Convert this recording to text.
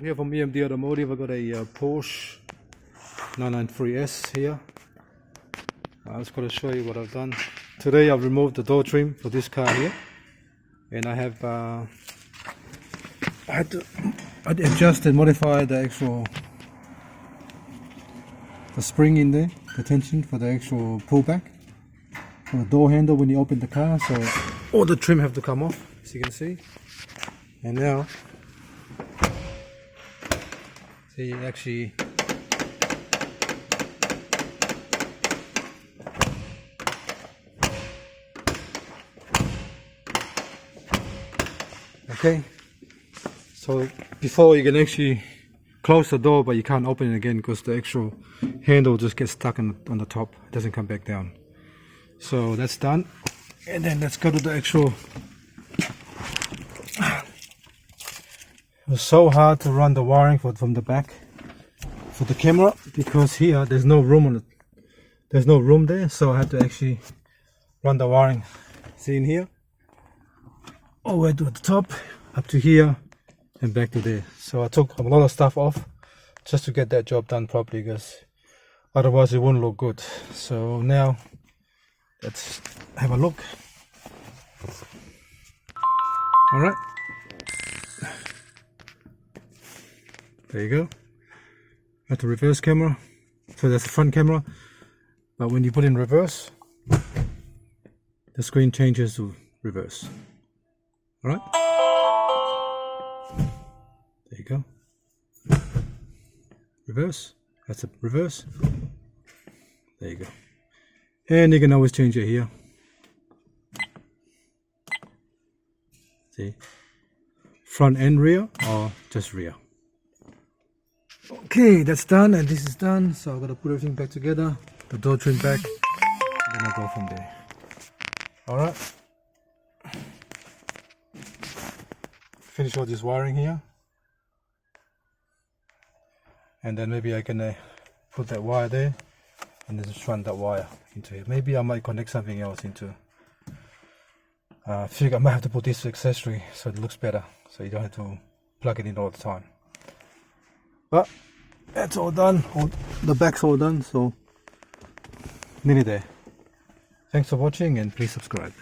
Here from EMD Automotive, I got a Porsche 993S here. I was going to show you what I've done. Today I've removed the door trim for this car here, and I have I had to adjust and modify the actual spring in there, the tension for the actual pullback for the door handle when you open the car. So all the trim have to come off, as you can see. And now see, actually okay, so before you can actually close the door, but you can't open it again because the actual handle just gets stuck on the top. It doesn't come back down. So that's done, and then let's go to the actual. It was so hard to run the wiring from the back for the camera because here there's no room on it. There's no room there, so I had to actually run the wiring. See in here, all the way to the top, up to here, and back to there. So I took a lot of stuff off just to get that job done properly, because otherwise it wouldn't look good. So now let's have a look. All right. There you go. That's the reverse camera. So that's the front camera. But when you put in reverse, the screen changes to reverse. Alright? There you go. Reverse. That's a reverse. There you go. And you can always change it here. See? Front and rear, or just rear. Okay, that's done, and this is done. So I'm gonna put everything back together, the door trim back, and then I'll go from there. Alright. Finish all this wiring here. And then maybe I can put that wire there, and then just run that wire into it. Maybe I might connect something else into. I figure I might have to put this accessory so it looks better, so you don't have to plug it in all the time. But that's all done. The back's all done, so nearly there. Thanks for watching, and please subscribe.